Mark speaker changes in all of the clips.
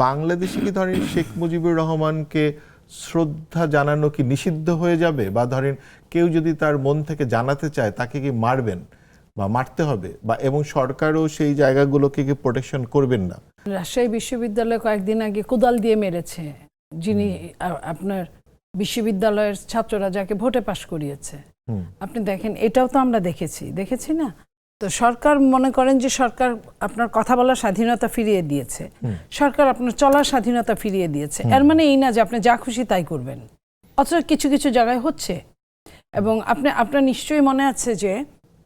Speaker 1: বাংলাদেশে কি ধরেন শেখ মুজিবুর রহমানকে শ্রদ্ধা জানানো কি নিষিদ্ধ হয়ে যাবে, বা ধরেন কেউ যদি তার মন থেকে জানাতে চায় তাকে কি মারবেন বা মারতে হবে, বা এবং সরকারও সেই জায়গাগুলোকে কি প্রোটেকশন করবেন না?
Speaker 2: রাজশাহী বিশ্ববিদ্যালয়ে কয়েকদিন আগে কোদাল দিয়ে মেরেছে যিনি আপনার বিশ্ববিদ্যালয়ের ছাত্ররা যাকে ভোটে পাশ করিয়েছে। আপনি দেখেন, এটাও তো আমরা দেখেছি না? তো সরকার মনে করেন যে সরকার আপনার কথা বলার স্বাধীনতা ফিরিয়ে দিয়েছে, সরকার আপনার চলার স্বাধীনতা ফিরিয়ে দিয়েছে। এর মানে এই না যে আপনি যা খুশি তাই করবেন। অথচ কিছু কিছু জায়গায় হচ্ছে। এবং আপনার নিশ্চয়ই মনে আছে যে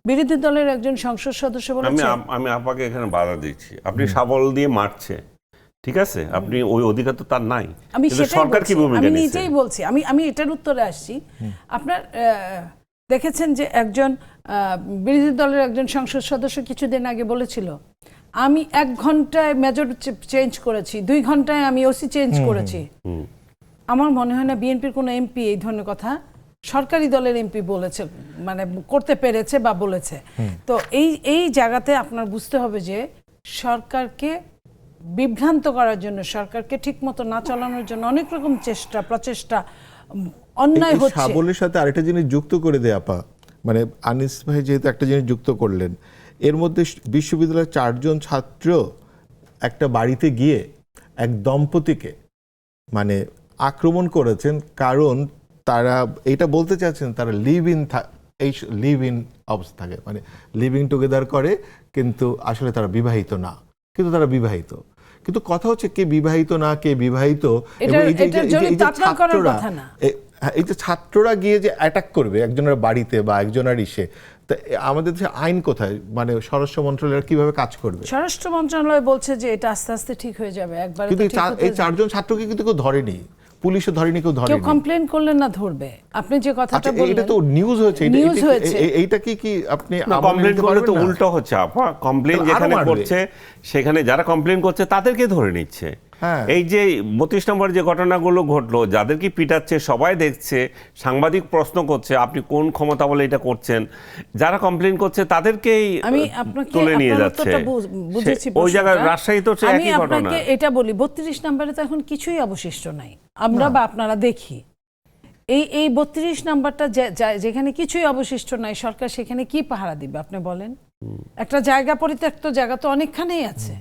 Speaker 2: বিরোধী দলের একজন সংসদ সদস্য বলেছে,
Speaker 3: আমি আপনাকে এখানে বাধা দিচ্ছি, আপনি শাবল দিয়ে মারছে, ঠিক আছে, আপনি ওই অধিকার তো তার নাই।
Speaker 2: আমি
Speaker 3: সরকার কি ভূমিকা
Speaker 2: আমি নিজেই বলছি, আমি এটার উত্তরে আসছি। আপনার দেখেছেন যে একজন বিরোধী দলের একজন সংসদ সদস্য কিছুদিন আগে বলেছিল, আমি 1 ঘন্টায় মেজর চেঞ্জ করেছি, 2 ঘন্টায় আমি ওসি চেঞ্জ করেছি। আমার মনে হয় না বিএনপির কোনো এমপি এই ধরনের কথা সরকারি দলের এমপি বলেছে, মানে করতে পেরেছে বা বলেছে। তো এই জায়গাতে আপনার বুঝতে হবে যে সরকারকে বিভ্রান্ত করার জন্য, সরকারকে ঠিকমতো না চালানোর জন্য অনেক রকম প্রচেষ্টা অন্যায় হচ্ছে।
Speaker 1: সাবলের সাথে আরেকটা জিনিস যুক্ত করে দেয় আপা, মানে আনিস ভাই যেহেতু একটা জিনিস যুক্ত করলেন, এর মধ্যে বিশ্ববিদ্যালয়ের 4 জন ছাত্র একটা বাড়িতে গিয়ে এক দম্পতিকে মানে আক্রমণ করেছেন, কারণ তারা এটা বলতে চাচ্ছেন তারা লিভ ইন অবস্থা থাকে, মানে লিভিং টুগেদার করে, কিন্তু আসলে তারা বিবাহিত না, কিন্তু তারা বিবাহিত। কিন্তু কথা হচ্ছে কে বিবাহিত না কে বিবাহিত, এই যে ছাত্ররা গিয়ে যে অ্যাটাক করবে একজনের বাড়িতে বা একজনের ইসে, আমাদের দেশে আইন কোথায়, মানে স্বরাষ্ট্র মন্ত্রণালয় কিভাবে কাজ করবে?
Speaker 2: স্বরাষ্ট্র মন্ত্রণালয় বলছে যে এটা আস্তে আস্তে ঠিক হয়ে যাবে একবার।
Speaker 1: কিন্তু এই 4 জন ছাত্রকে কিন্তু কেউ ধরেনি, পুলিশও ধরেনি, কেউ ধরেনি।
Speaker 2: কেউ কমপ্লেইন করলেন না ধরবে। আপনি যে কথাটা বললেন
Speaker 1: এটা তো নিউজ হয়েছে, এইটা কি আপনি
Speaker 3: কমপ্লেইন করলে তো উল্টো হচ্ছে আপা, কমপ্লেইন যেখানে করছে সেখানে যারা কমপ্লেইন করছে তাদেরকে ধরে নিচ্ছে। এই যে 32 নম্বর যে ঘটনাগুলো ঘটলো, যাদেরকে পিটাচ্ছে সবাই দেখছে, সাংবাদিক প্রশ্ন করছে আপনি কোন ক্ষমতা বলে এটা করছেন, যারা কমপ্লেইন করছে তাদেরকেই তুলে নিয়ে যাচ্ছে। ওই জায়গায় রাজশাহী তো একই ঘটনা।
Speaker 2: আমি আপনাকে এটা বলি, 32 নম্বরে তো এখন কিছুই অবশিষ্ট নাই, আমরা বা আপনারা দেখি। এই 32 নাম্বারটা যেখানে কিছুই অবশিষ্ট নাই, সরকার সেখানে কি পাহারা দিবে আপনি বলেন? একটা জায়গা, পরিত্যক্ত জায়গা তো অনেকখানেই আছে।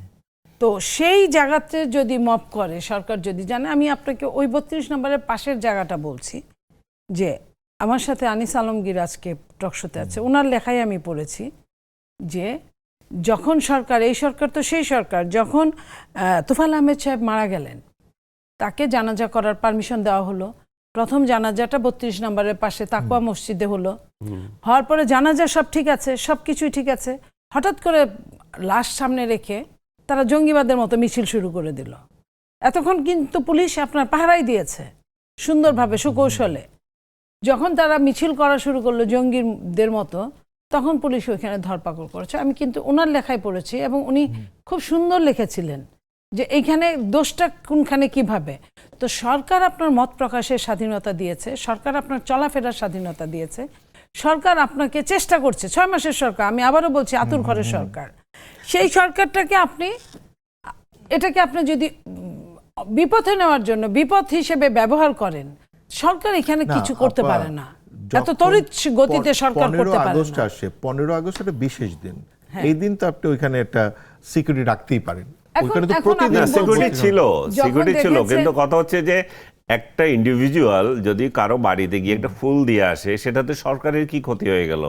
Speaker 2: তো সেই জায়গাতে যদি মপ করে সরকার, যদি জানে, আমি আপনাকে ওই 32 নম্বরের পাশের জায়গাটা বলছি, যে আমার সাথে আনিস আলমগীর আজকে টকশোতে আছে, ওনার লেখায় আমি পড়েছি যে যখন সরকার, এই সরকার তো সেই সরকার, যখন তোফায়েল আহমেদ সাহেব মারা গেলেন তাকে জানাজা করার পারমিশন দেওয়া হলো। প্রথম জানাজাটা 32 নম্বরের পাশে তাকওয়া মসজিদে হলো। হওয়ার পরে জানাজা সব ঠিক আছে, সব কিছুই ঠিক আছে, হঠাৎ করে লাশ সামনে রেখে তারা জঙ্গিবাদের মতো মিছিল শুরু করে দিল। এতক্ষণ কিন্তু পুলিশ আপনার পাহারাই দিয়েছে সুন্দরভাবে, সুকৌশলে। যখন তারা মিছিল করা শুরু করলো জঙ্গিদের মতো, তখন পুলিশ ওইখানে ধরপাকড় করেছে। আমি কিন্তু ওনার লেখায় পড়েছি, এবং উনি খুব সুন্দর লিখেছিলেন যে এইখানে দোষটা কোনখানে কিভাবে। তো সরকার আপনার মত প্রকাশের স্বাধীনতা দিয়েছে, সরকার আপনার চলাফেরার স্বাধীনতা দিয়েছে, সরকার আপনাকে চেষ্টা করছে। 6 মাসের সরকার, আমি আবারও বলছি, আতুর ঘরের সরকার। সেই সরকারটাকে এটাকে আপনি যদি বিপথে নেওয়ার জন্য বিপদ হিসেবে ব্যবহার করেন, সরকার এখানে কিছু করতে পারে না। এত তড়িৎ গতিতে সরকার করতে পারে না।
Speaker 1: 15 আগস্ট একটা বিশেষ দিন, এই দিন তো আপনি ওইখানে একটা সিকিউরিটি রাখতেই পারেন। ওইখানে তো প্রতিদিন
Speaker 3: সিকিউরিটি ছিল, কিন্তু কথা হচ্ছে যে একটা ইন্ডিভিজুয়াল যদি কারো বাড়িতে গিয়ে একটা ফুল দিয়ে আসে, সেটাতে সরকারের কি ক্ষতি হয়ে গেল?